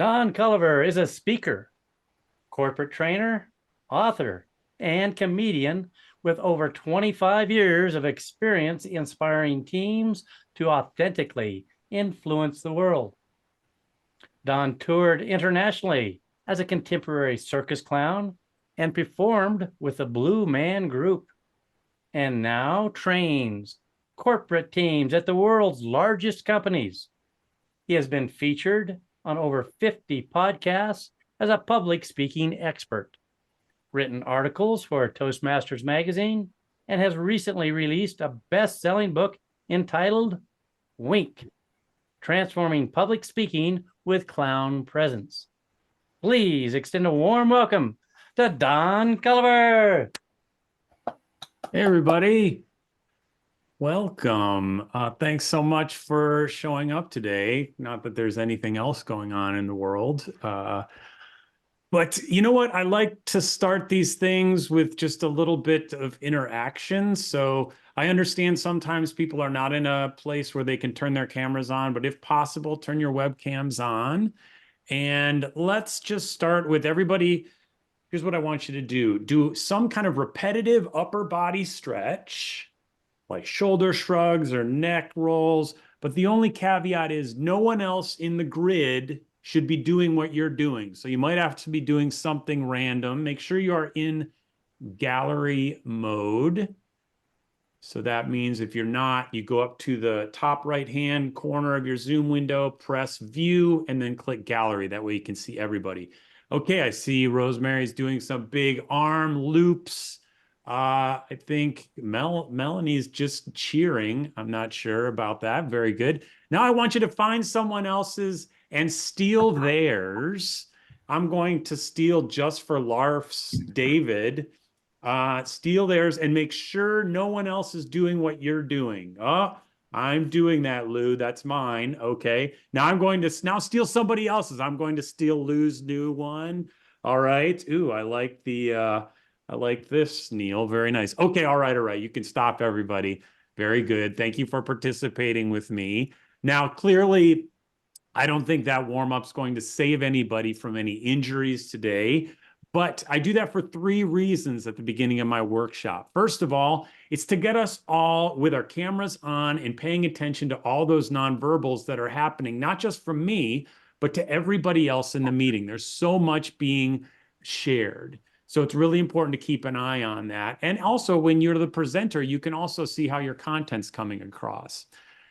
Don Colliver is a speaker, corporate trainer, author, and comedian with over 25 years of experience inspiring teams to authentically influence the world. Don toured internationally as a contemporary circus clown and performed with the Blue Man Group, and now trains corporate teams at the world's largest companies. He has been featured on over 50 podcasts as a public speaking expert, written articles for Toastmasters magazine, and has recently released a best-selling book entitled Wink, Transforming Public Speaking with Clown Presence. Please extend a warm welcome to Don Colliver. Hey, everybody. Welcome. Thanks so much for showing up today. Not that there's anything else going on in the world. But you know what? I like to start these things with just a little bit of interaction. So I understand sometimes people are not in a place where they can turn their cameras on, but if possible, turn your webcams on. And let's just start with everybody. Here's what I want you to do. Do some kind of repetitive upper body stretch, like shoulder shrugs or neck rolls. But the only caveat is no one else in the grid should be doing what you're doing. So you might have to be doing something random. Make sure you are in gallery mode. So that means if you're not, you go up to the top right-hand corner of your Zoom window, press view, and then click gallery. That way you can see everybody. Okay, I see Rosemary's doing some big arm loops. I think Melanie's just cheering. I'm not sure about that. Very good. Now I want you to find someone else's and steal theirs. I'm going to steal just for Larf's David. Steal theirs and make sure no one else is doing what you're doing. Oh, I'm doing that, Lou. That's mine. Okay. Now I'm going to now steal somebody else's. I'm going to steal Lou's new one. All right. Ooh, I like this, Neil. Very nice. Okay. All right. All right. You can stop, everybody. Very good. Thank you for participating with me. Now, clearly, I don't think that warm-up's going to save anybody from any injuries today. But I do that for 3 reasons at the beginning of my workshop. First of all, it's to get us all with our cameras on and paying attention to all those nonverbals that are happening, not just from me, but to everybody else in the meeting. There's so much being shared. So it's really important to keep an eye on that. And also, when you're the presenter, you can also see how your content's coming across.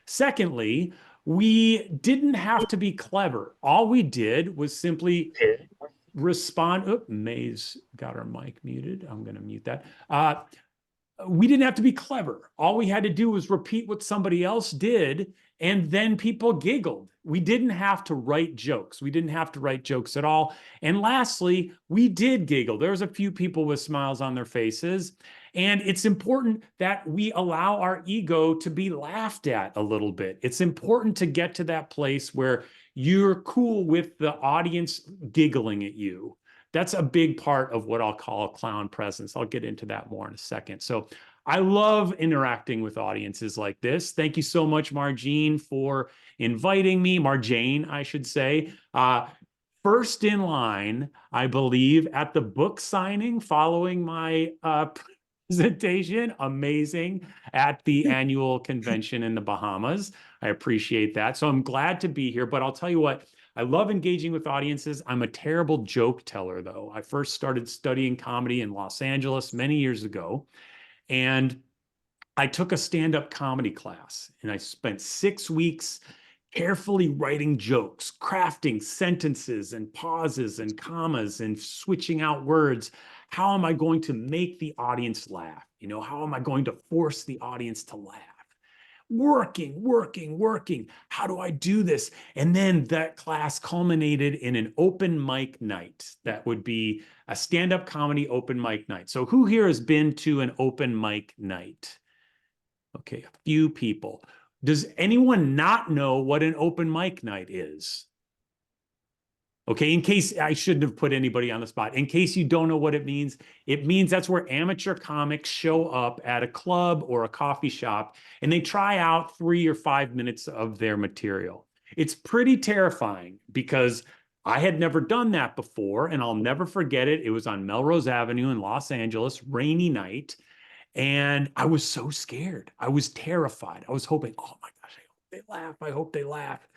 Secondly, we didn't have to be clever. All we did was simply respond. Oop, May's got her mic muted. I'm going to mute that. We didn't have to be clever. All we had to do was repeat what somebody else did, and then people giggled. We didn't have to write jokes. We didn't have to write jokes at all. And lastly, we did giggle. There was a few people with smiles on their faces. And it's important that we allow our ego to be laughed at a little bit. It's important to get to that place where you're cool with the audience giggling at you. That's a big part of what I'll call a clown presence. I'll get into that more in a second. So I love interacting with audiences like this. Thank you so much, Marjane, for inviting me. Marjane, I should say. First in line, I believe, at the book signing following my presentation. Amazing, at the annual convention in the Bahamas. I appreciate that. So I'm glad to be here, but I'll tell you what, I love engaging with audiences. I'm a terrible joke teller, though. I first started studying comedy in Los Angeles many years ago, and I took a stand-up comedy class, and I spent 6 weeks carefully writing jokes, crafting sentences and pauses and commas and switching out words. How am I going to make the audience laugh? You know, how am I going to force the audience to laugh? Working. How do I do this? And then that class culminated in an open mic night. That would be a stand-up comedy open mic night. So who here has been to an open mic night? Okay, a few people. Does anyone not know what an open mic night is? Okay, in case I shouldn't have put anybody on the spot, in case you don't know what it means that's where amateur comics show up at a club or a coffee shop and they try out 3 or 5 minutes of their material. It's pretty terrifying because I had never done that before, and I'll never forget it. It was on Melrose Avenue in Los Angeles, rainy night. And I was so scared. I was terrified. I was hoping, oh my gosh, I hope they laugh. I hope they laugh.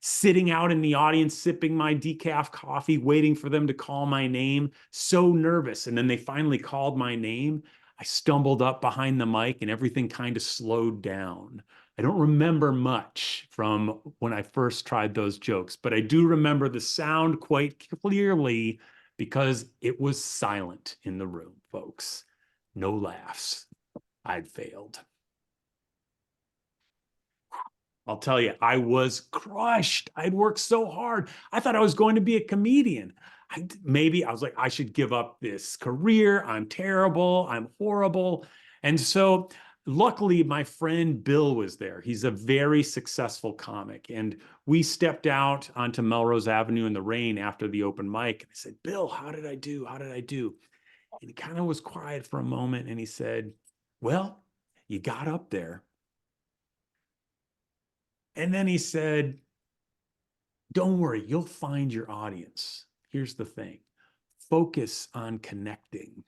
Sitting out in the audience, sipping my decaf coffee, waiting for them to call my name, so nervous. And then they finally called my name. I stumbled up behind the mic and everything kind of slowed down. I don't remember much from when I first tried those jokes, but I do remember the sound quite clearly because it was silent in the room, folks. No laughs. I'd failed. I'll tell you, I was crushed. I'd worked so hard. I thought I was going to be a comedian. Maybe I was like, I should give up this career. I'm terrible. I'm horrible. And so luckily, my friend Bill was there. He's a very successful comic. And we stepped out onto Melrose Avenue in the rain after the open mic. And I said, Bill, how did I do? How did I do? And he kind of was quiet for a moment. And he said, well, you got up there. And then he said, don't worry, you'll find your audience. Here's the thing, focus on connecting.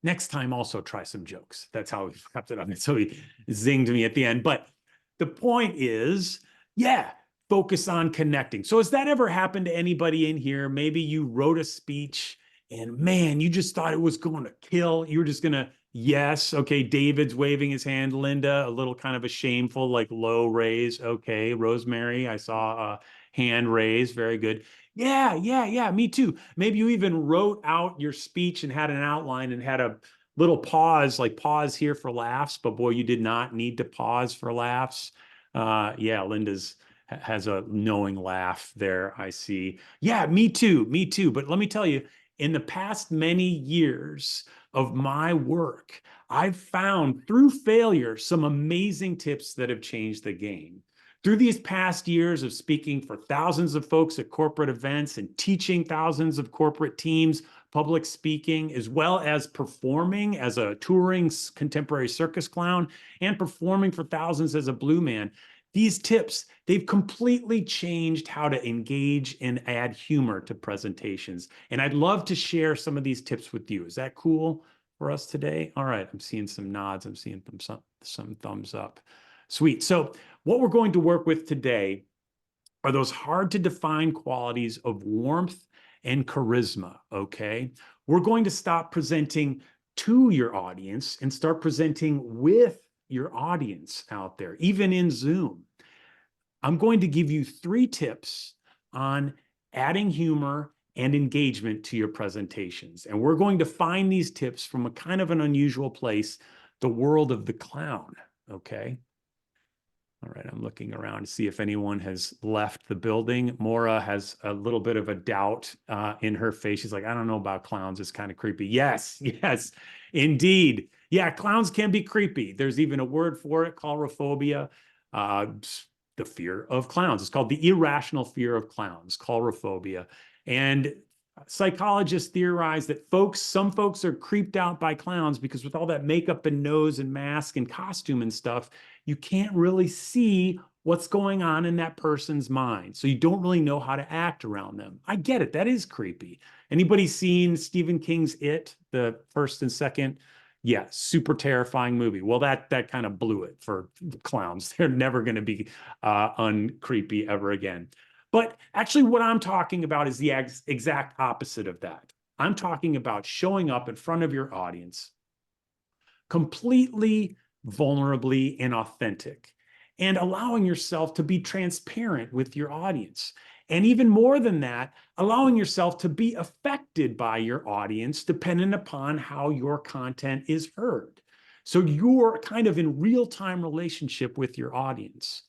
Next time, also try some jokes. That's how he wrapped it up. And so he zinged me at the end. But the point is, yeah, focus on connecting. So has that ever happened to anybody in here? Maybe you wrote a speech and man, you just thought it was going to kill. You were just going to, yes. Okay. David's waving his hand. Linda, a little kind of a shameful, like low raise. Okay. Rosemary, I saw a hand raise. Very good. Yeah. Me too. Maybe you even wrote out your speech and had an outline and had a little pause, like pause here for laughs, but boy, you did not need to pause for laughs. Yeah, Linda's has a knowing laugh there, I see. Yeah, me too. But let me tell you, in the past many years of my work, I've found through failure some amazing tips that have changed the game. Through these past years of speaking for thousands of folks at corporate events and teaching thousands of corporate teams public speaking, as well as performing as a touring contemporary circus clown and performing for thousands as a blue man, these tips, they've completely changed how to engage and add humor to presentations. And I'd love to share some of these tips with you. Is that cool for us today? All right, I'm seeing some nods. I'm seeing some thumbs up. Sweet. So what we're going to work with today are those hard to define qualities of warmth and charisma, okay? We're going to stop presenting to your audience and start presenting with your audience out there, even in Zoom. I'm going to give you 3 tips on adding humor and engagement to your presentations. And we're going to find these tips from a kind of an unusual place, the world of the clown, okay? All right, I'm looking around to see if anyone has left the building. Maura has a little bit of a doubt in her face. She's like, I don't know about clowns. It's kind of creepy. Yes, indeed. Yeah, clowns can be creepy. There's even a word for it, coulrophobia, the fear of clowns. It's called the irrational fear of clowns, coulrophobia. And psychologists theorize that some folks are creeped out by clowns because with all that makeup and nose and mask and costume and stuff, you can't really see what's going on in that person's mind. So you don't really know how to act around them. I get it. That is creepy. Anybody seen Stephen King's It, the first and second? Yeah, super terrifying movie. Well, that kind of blew it for clowns. They're never going to be uncreepy ever again. But actually what I'm talking about is the exact opposite of that. I'm talking about showing up in front of your audience completely vulnerably and authentic and allowing yourself to be transparent with your audience. And even more than that, allowing yourself to be affected by your audience depending upon how your content is heard. So you're kind of in real-time relationship with your audience.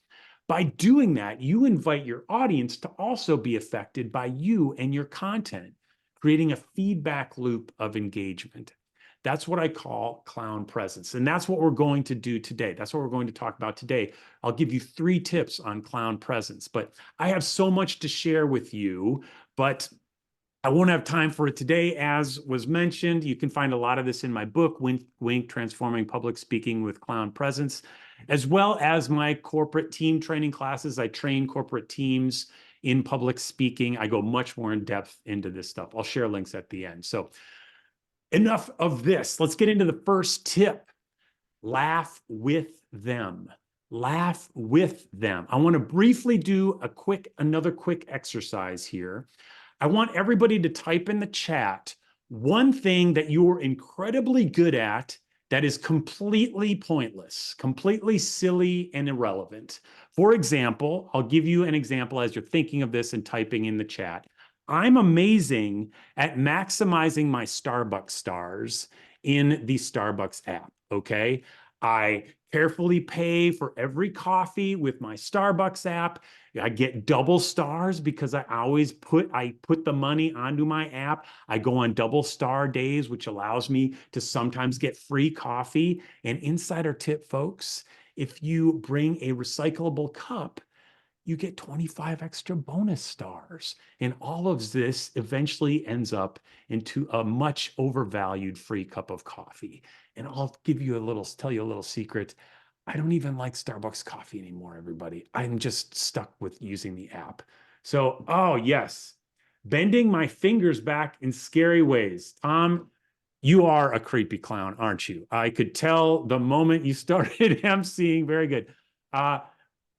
By doing that, you invite your audience to also be affected by you and your content, creating a feedback loop of engagement. That's what I call clown presence. And that's what we're going to do today. That's what we're going to talk about today. I'll give you 3 tips on clown presence, but I have so much to share with you, but I won't have time for it today. As was mentioned, you can find a lot of this in my book, Wink, Wink, Transforming Public Speaking with Clown Presence, as well as my corporate team training classes. I train corporate teams in public speaking. I go much more in depth into this stuff. I'll share links at the end. So enough of this. Let's get into the first tip. Laugh with them. Laugh with them. I want to briefly do another quick exercise here. I want everybody to type in the chat one thing that you're incredibly good at that is completely pointless, completely silly and irrelevant. For example, I'll give you an example as you're thinking of this and typing in the chat. I'm amazing at maximizing my Starbucks stars in the Starbucks app, okay? I carefully pay for every coffee with my Starbucks app. I get double stars because I put the money onto my app. I go on double star days, which allows me to sometimes get free coffee. And insider tip, folks, if you bring a recyclable cup, you get 25 extra bonus stars. And all of this eventually ends up into a much overvalued free cup of coffee. And I'll tell you a little secret. I don't even like Starbucks coffee anymore, everybody. I'm just stuck with using the app. So, oh yes, bending my fingers back in scary ways. Tom, you are a creepy clown, aren't you? I could tell the moment you started emceeing. Very good.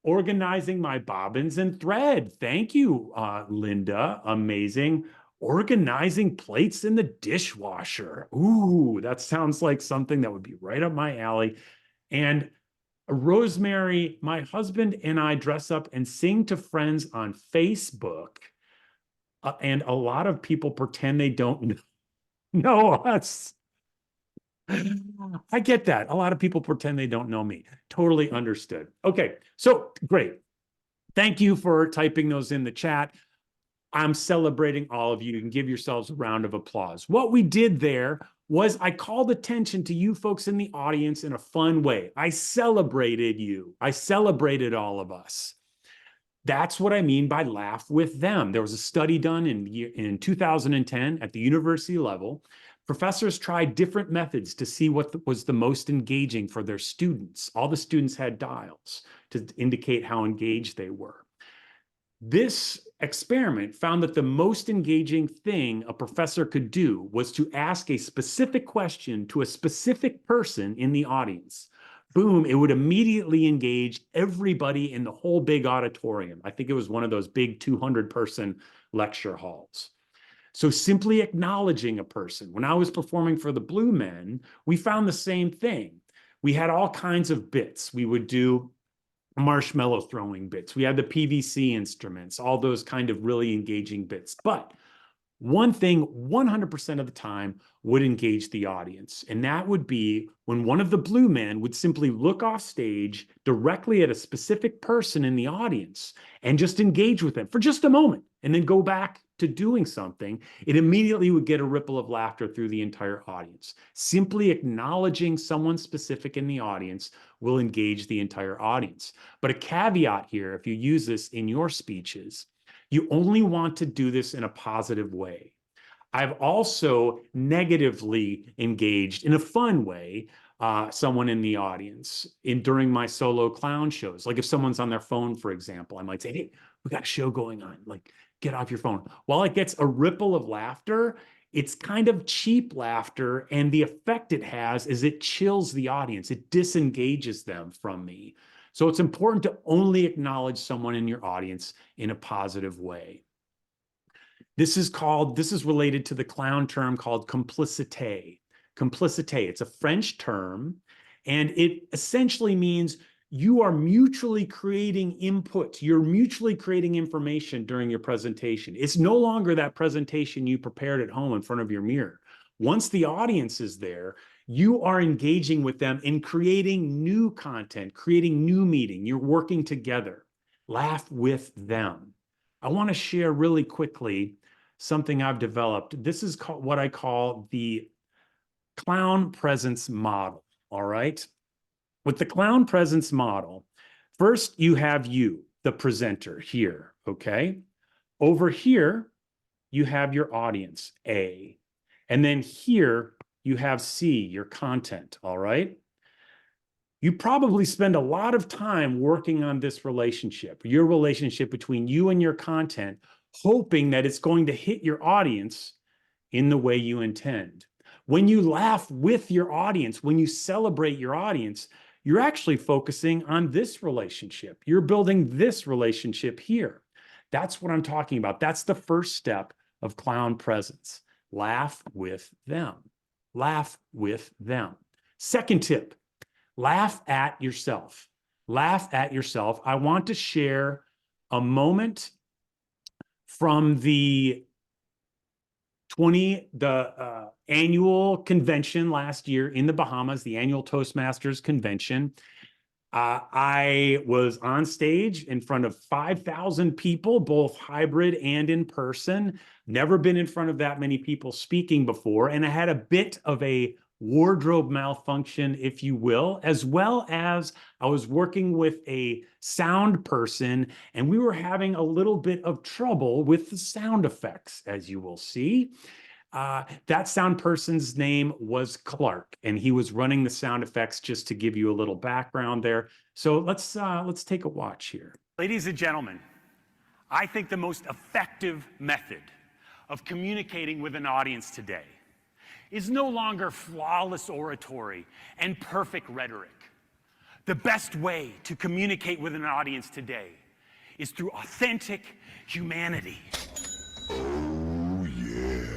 Organizing my bobbins and thread. Thank you, Linda. Amazing. Organizing plates in the dishwasher. Ooh, that sounds like something that would be right up my alley. And Rosemary, my husband and I dress up and sing to friends on Facebook. And a lot of people pretend they don't know us. I get that. A lot of people pretend they don't know me. Totally understood. Okay, so great. Thank you for typing those in the chat. I'm celebrating all of you. You can give yourselves a round of applause. What we did there was I called attention to you folks in the audience in a fun way. I celebrated you. I celebrated all of us. That's what I mean by laugh with them. There was a study done in 2010 at the university level. Professors tried different methods to see what was the most engaging for their students. All the students had dials to indicate how engaged they were. This experiment found that the most engaging thing a professor could do was to ask a specific question to a specific person in the audience. Boom, it would immediately engage everybody in the whole big auditorium. I think it was one of those big 200-person lecture halls. So simply acknowledging a person. When I was performing for the Blue Men, we found the same thing. We had all kinds of bits. We would do marshmallow throwing bits. We had the PVC instruments, all those kind of really engaging bits. But one thing 100% of the time would engage the audience. And that would be when one of the Blue Men would simply look off stage directly at a specific person in the audience and just engage with them for just a moment and then go back to doing something. It immediately would get a ripple of laughter through the entire audience. Simply acknowledging someone specific in the audience will engage the entire audience. But a caveat here, if you use this in your speeches, you only want to do this in a positive way. I've also negatively engaged in a fun way someone in the audience during my solo clown shows. Like if someone's on their phone, for example, I might say, hey, we got a show going on. Like, get off your phone. While it gets a ripple of laughter, it's kind of cheap laughter. And the effect it has is it chills the audience. It disengages them from me. So it's important to only acknowledge someone in your audience in a positive way. This is related to the clown term called complicité. Complicité, it's a French term, and it essentially means you are mutually creating input. You're mutually creating information during your presentation. It's no longer that presentation you prepared at home in front of your mirror. Once the audience is there, you are engaging with them in creating new content, creating new meaning. You're working together. Laugh with them. I want to share really quickly something I've developed. This is what I call the clown presence model, all right? With the clown presence model, first you have you, the presenter here, okay? Over here, you have your audience, A. And then here, you have C, your content, all right? You probably spend a lot of time working on this relationship, your relationship between you and your content, hoping that it's going to hit your audience in the way you intend. When you laugh with your audience, when you celebrate your audience, you're actually focusing on this relationship. You're building this relationship here. That's what I'm talking about. That's the first step of clown presence. Laugh with them. Laugh with them. Second tip, laugh at yourself. Laugh at yourself. I want to share a moment from the annual convention last year in the Bahamas, the annual Toastmasters convention. I was on stage in front of 5,000 people, both hybrid and in person. Never been in front of that many people speaking before. And I had a bit of a wardrobe malfunction, if you will, as well as I was working with a sound person, and we were having a little bit of trouble with the sound effects, as you will see. That sound person's name was Clark, and he was running the sound effects, just to give you a little background there. So let's take a watch here. Ladies and gentlemen, I think the most effective method of communicating with an audience today is no longer flawless oratory and perfect rhetoric. The best way to communicate with an audience today is through authentic humanity. Oh, yeah.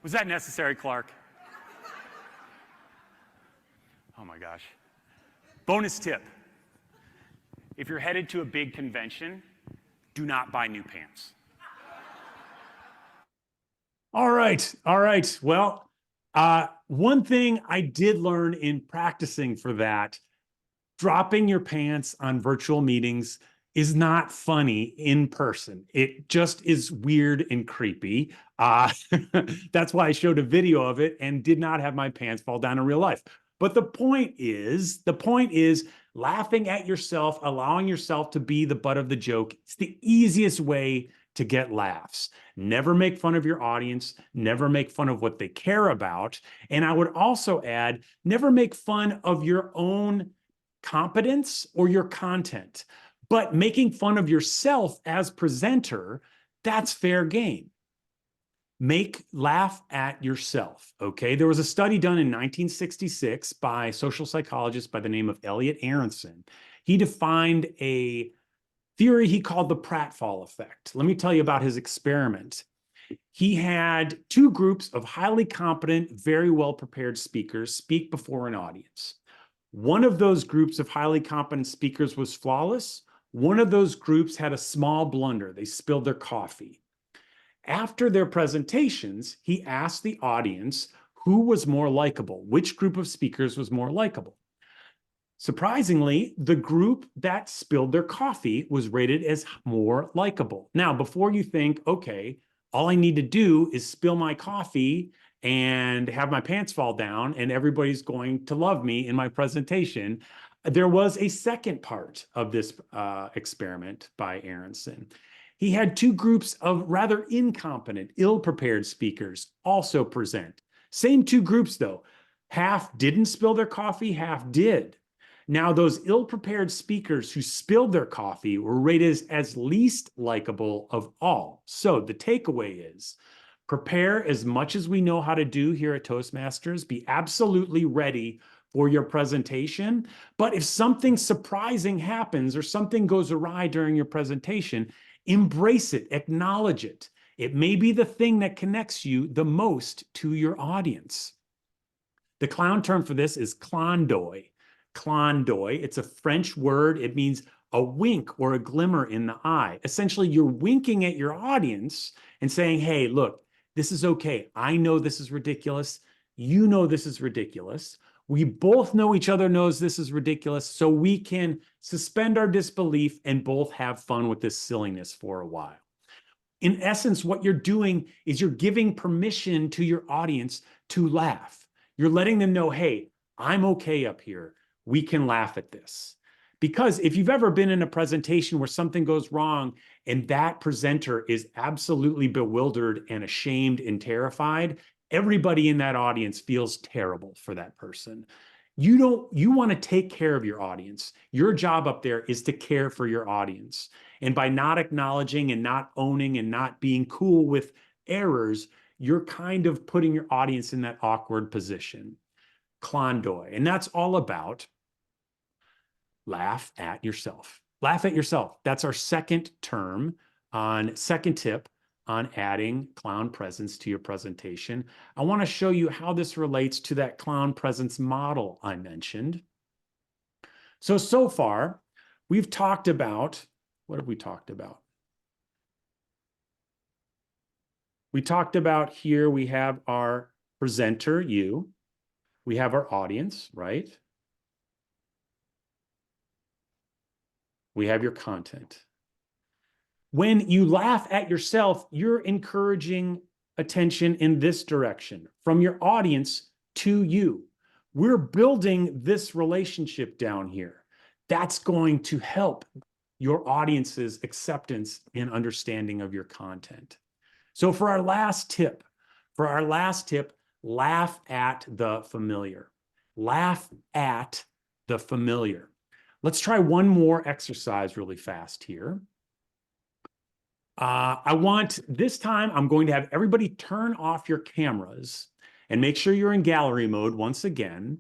Was that necessary, Clark? Oh my gosh. Bonus tip. If you're headed to a big convention, do not buy new pants. All right. All right. Well, one thing I did learn in practicing for that, dropping your pants on virtual meetings is not funny in person. It just is weird and creepy. That's why I showed a video of it and did not have my pants fall down in real life. But the point is laughing at yourself, allowing yourself to be the butt of the joke. It's the easiest way to get laughs. Never make fun of your audience. Never make fun of what they care about. And I would also add, never make fun of your own competence or your content. But making fun of yourself as presenter, that's fair game. Laugh at yourself, okay? There was a study done in 1966 by a social psychologist by the name of Elliot Aronson. He defined a theory he called the pratfall effect. Let me tell you about his experiment. He had two groups of highly competent, very well-prepared speakers speak before an audience. One of those groups of highly competent speakers was flawless. One of those groups had a small blunder. They spilled their coffee. After their presentations, he asked the audience who was more likable, which group of speakers was more likable. Surprisingly, the group that spilled their coffee was rated as more likable. Now, before you think, okay, all I need to do is spill my coffee and have my pants fall down and everybody's going to love me in my presentation, there was a second part of this experiment by Aronson. He had two groups of rather incompetent, ill-prepared speakers also present. Same two groups, though. Half didn't spill their coffee, half did. Now, those ill-prepared speakers who spilled their coffee were rated as least likable of all. So the takeaway is, prepare as much as we know how to do here at Toastmasters. Be absolutely ready for your presentation. But if something surprising happens or something goes awry during your presentation, embrace it, acknowledge it. It may be the thing that connects you the most to your audience. The clown term for this is clin d'oeil. Clin d'oeil, it's a French word. It means a wink or a glimmer in the eye. Essentially, you're winking at your audience and saying, hey, look, this is okay. I know this is ridiculous. You know this is ridiculous. We both know each other knows this is ridiculous, so we can suspend our disbelief and both have fun with this silliness for a while. In essence, what you're doing is you're giving permission to your audience to laugh. You're letting them know, hey, I'm okay up here. We can laugh at this. Because if you've ever been in a presentation where something goes wrong and that presenter is absolutely bewildered and ashamed and terrified, everybody in that audience feels terrible for that person. You want to take care of your audience. Your job up there is to care for your audience. And by not acknowledging and not owning and not being cool with errors, you're kind of putting your audience in that awkward position. Clondoy. And that's all about laugh at yourself. Laugh at yourself. That's our second tip on adding clown presence to your presentation. I want to show you how this relates to that clown presence model I mentioned. So far, we've talked about, what have we talked about? We talked about here, we have our presenter, you. We have our audience, right? We have your content. When you laugh at yourself, you're encouraging attention in this direction, from your audience to you. We're building this relationship down here. That's going to help your audience's acceptance and understanding of your content. So for our last tip, laugh at the familiar. Laugh at the familiar. Let's try one more exercise really fast here. This time, I'm going to have everybody turn off your cameras and make sure you're in gallery mode once again.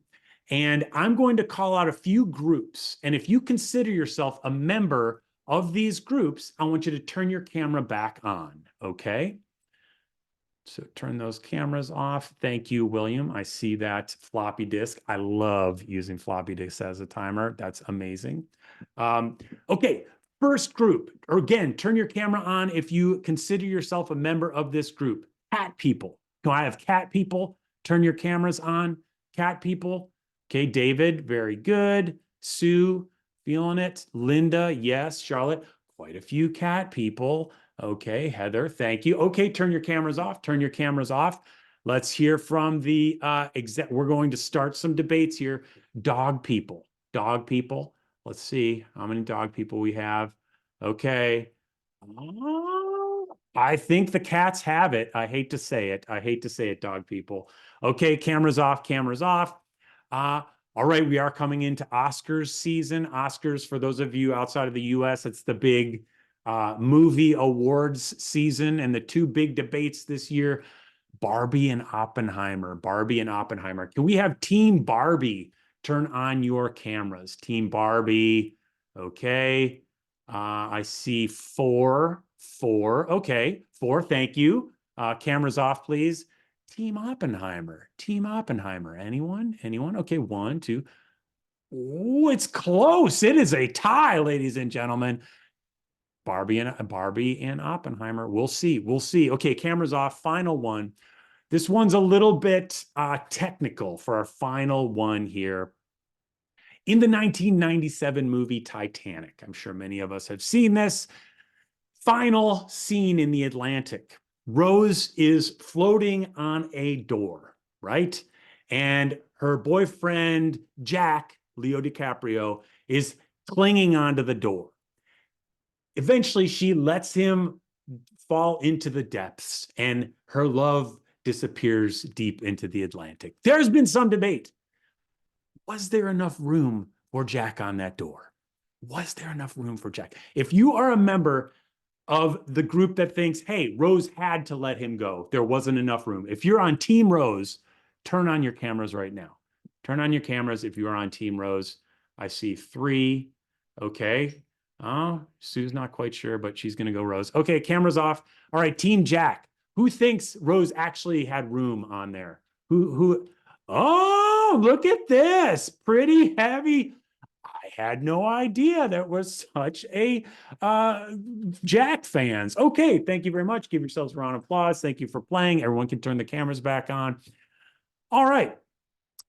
And I'm going to call out a few groups. And if you consider yourself a member of these groups, I want you to turn your camera back on, okay? So turn those cameras off. Thank you, William. I see that floppy disk. I love using floppy disks as a timer. That's amazing. Okay, first group, or again, turn your camera on if you consider yourself a member of this group. Cat people. Can I have cat people? Turn your cameras on. Cat people. Okay, David, very good. Sue, feeling it. Linda, yes. Charlotte, quite a few cat people. Okay, Heather, thank you. Okay, turn your cameras off. Turn your cameras off. Let's hear from the we're going to start some debates here. Dog people. Dog people. Let's see how many dog people we have. Okay. I think the cats have it. I hate to say it. I hate to say it, dog people. Okay, cameras off, cameras off. All right, we are coming into Oscars season. Oscars, for those of you outside of the US, it's the big movie awards season, and the two big debates this year, Barbie and Oppenheimer. Barbie and Oppenheimer. Can we have Team Barbie turn on your cameras? Team Barbie. Okay. I see four. Okay, four. Thank you. Cameras off, please. Team Oppenheimer. Team Oppenheimer. Anyone? Anyone? Okay, 1, 2. Oh, it's close. It is a tie, ladies and gentlemen. Barbie and Oppenheimer. We'll see. We'll see. Okay, cameras off. Final one. This one's a little bit technical for our final one here. In the 1997 movie Titanic, I'm sure many of us have seen this. Final scene in the Atlantic. Rose is floating on a door, right? And her boyfriend, Jack, Leo DiCaprio, is clinging onto the door. Eventually, she lets him fall into the depths, and her love disappears deep into the Atlantic. There's been some debate. Was there enough room for Jack on that door? Was there enough room for Jack? If you are a member of the group that thinks, hey, Rose had to let him go, there wasn't enough room. If you're on Team Rose, turn on your cameras right now. Turn on your cameras if you are on Team Rose. I see 3. Okay. Oh, Sue's not quite sure, but she's going to go Rose. Okay, cameras off. All right, Team Jack. Who thinks Rose actually had room on there? Who? Oh, look at this. Pretty heavy. I had no idea there was such a Jack fans. Okay, thank you very much. Give yourselves a round of applause. Thank you for playing. Everyone can turn the cameras back on. All right.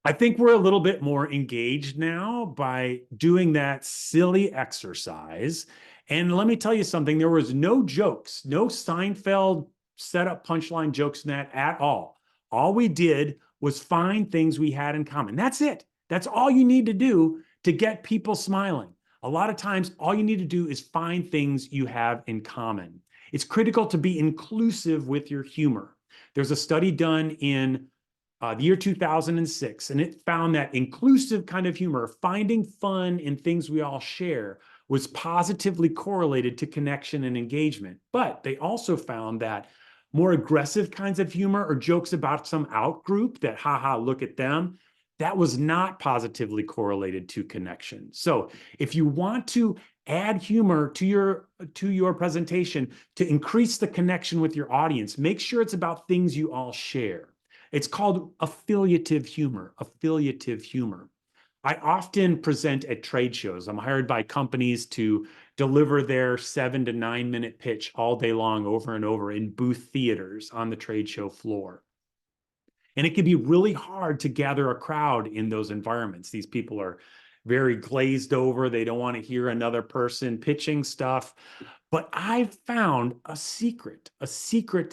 I think we're a little bit more engaged now by doing that silly exercise. And let me tell you something, there was no jokes, no Seinfeld setup punchline jokes in that at all. All we did was find things we had in common. That's it. That's all you need to do to get people smiling. A lot of times, all you need to do is find things you have in common. It's critical to be inclusive with your humor. There's a study done in the year 2006, and it found that inclusive kind of humor, finding fun in things we all share, was positively correlated to connection and engagement. But they also found that more aggressive kinds of humor or jokes about some out group that, haha, look at them, that was not positively correlated to connection. So if you want to add humor to your presentation to increase the connection with your audience, make sure it's about things you all share. It's called affiliative humor, affiliative humor. I often present at trade shows. I'm hired by companies to deliver their 7 to 9 minute pitch all day long over and over in booth theaters on the trade show floor. And it can be really hard to gather a crowd in those environments. These people are very glazed over. They don't want to hear another person pitching stuff. But I've found a secret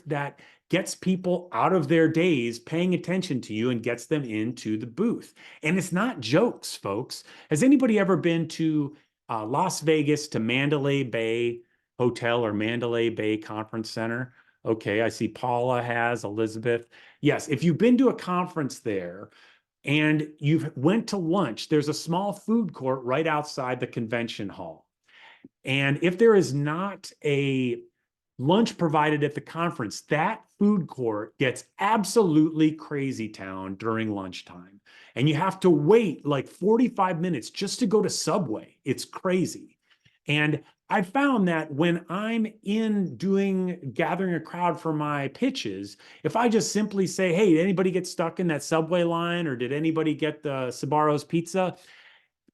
that gets people out of their days paying attention to you and gets them into the booth. And it's not jokes, folks. Has anybody ever been to Las Vegas, to Mandalay Bay Hotel or Mandalay Bay Conference Center? Okay, I see Paula has, Elizabeth. Yes, if you've been to a conference there and you've went to lunch, there's a small food court right outside the convention hall. And if there is not a lunch provided at the conference, that food court gets absolutely crazy town during lunchtime. And you have to wait like 45 minutes just to go to Subway. It's crazy. And I found that when I'm gathering a crowd for my pitches, if I just simply say, hey, did anybody get stuck in that Subway line, or did anybody get the Sbarro's pizza?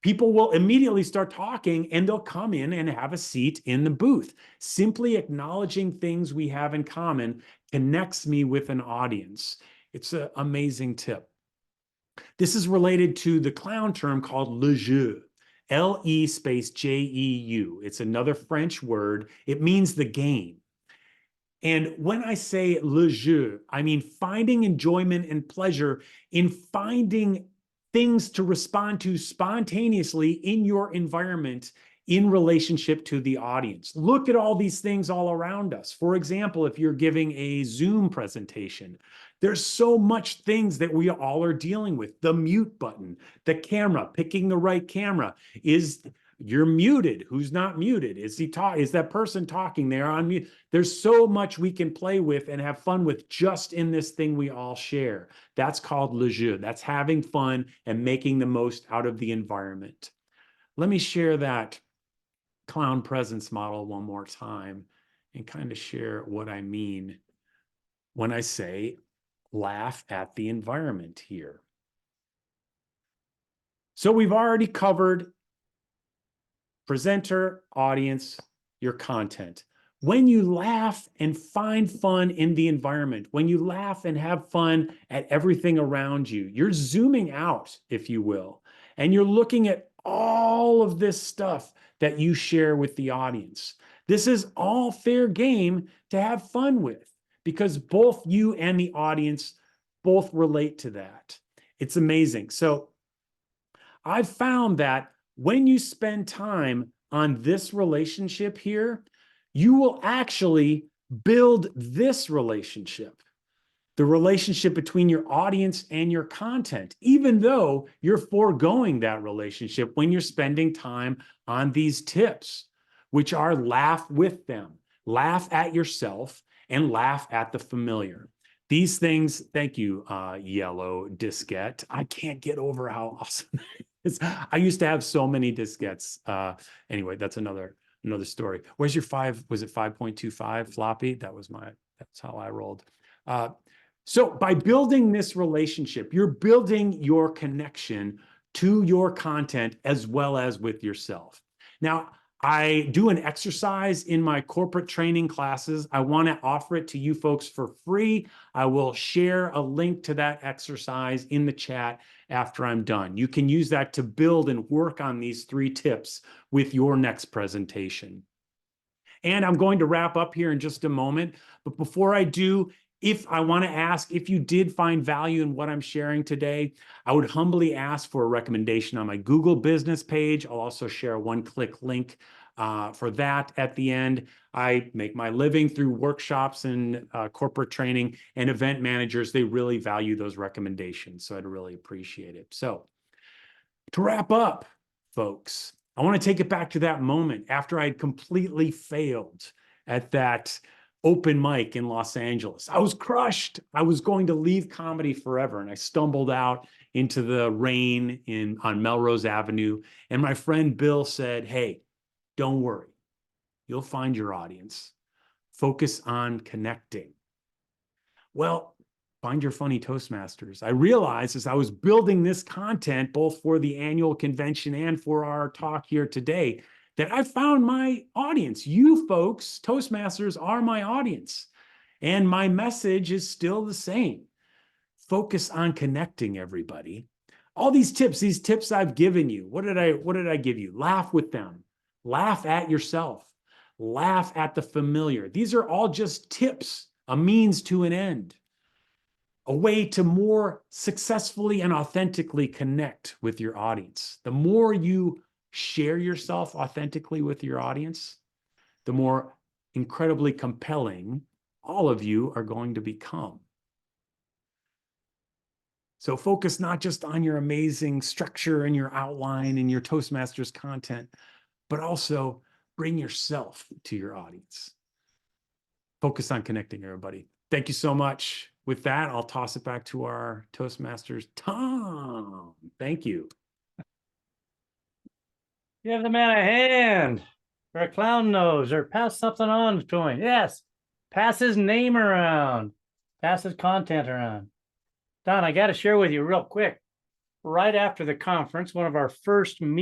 People will immediately start talking and they'll come in and have a seat in the booth. Simply acknowledging things we have in common connects me with an audience. It's an amazing tip. This is related to the clown term called le jeu. L-E space J-E-U. It's another French word. It means the game. And when I say le jeu, I mean finding enjoyment and pleasure in finding things to respond to spontaneously in your environment in relationship to the audience. Look at all these things all around us. For example, if you're giving a Zoom presentation, there's so much things that we all are dealing with. The mute button, the camera, picking the right camera. You're muted? Who's not muted? Is that person talking there on mute? There's so much we can play with and have fun with just in this thing we all share. That's called le jeu. That's having fun and making the most out of the environment. Let me share that clown presence model one more time and kind of share what I mean when I say laugh at the environment here. So we've already covered presenter, audience, your content. When you laugh and find fun in the environment, when you laugh and have fun at everything around you, you're zooming out, if you will, and you're looking at all of this stuff that you share with the audience. This is all fair game to have fun with because both you and the audience both relate to that. It's amazing. So I've found that when you spend time on this relationship here, you will actually build this relationship, the relationship between your audience and your content, even though you're foregoing that relationship when you're spending time on these tips, which are laugh with them, laugh at yourself, and laugh at the familiar. These things, thank you, Yellow Diskette. I can't get over how awesome that is. I used to have so many diskettes. Anyway, that's another story. Where's your 5? Was it 5.25 floppy? That's how I rolled. So by building this relationship, you're building your connection to your content as well as with yourself. Now, I do an exercise in my corporate training classes. I want to offer it to you folks for free. I will share a link to that exercise in the chat after I'm done. You can use that to build and work on these 3 tips with your next presentation. And I'm going to wrap up here in just a moment. But before I do, If I want to ask, if you did find value in what I'm sharing today, I would humbly ask for a recommendation on my Google business page. I'll also share a one-click link for that at the end. I make my living through workshops and corporate training, and event managers, they really value those recommendations. So I'd really appreciate it. So to wrap up, folks, I want to take it back to that moment after I'd completely failed at that open mic in Los Angeles. I was crushed. I was going to leave comedy forever. And I stumbled out into the rain on Melrose Avenue. And my friend Bill said, "Hey, don't worry. You'll find your audience. Focus on connecting." Well, find your funny Toastmasters. I realized as I was building this content, both for the annual convention and for our talk here today, that I found my audience. You folks, Toastmasters, are my audience. And my message is still the same. Focus on connecting, everybody. All these tips I've given you, what did I give you? Laugh with them. Laugh at yourself. Laugh at the familiar. These are all just tips, a means to an end, a way to more successfully and authentically connect with your audience. The more you share yourself authentically with your audience, the more incredibly compelling all of you are going to become. So focus not just on your amazing structure and your outline and your Toastmasters content, but also bring yourself to your audience. Focus on connecting, everybody. Thank you so much. With that, I'll toss it back to our Toastmasters, Tom. Thank you. Give the man a hand or a clown nose or pass something on to him. Yes. Pass his name around. Pass his content around. Don, I got to share with you real quick. Right after the conference, one of our first meetings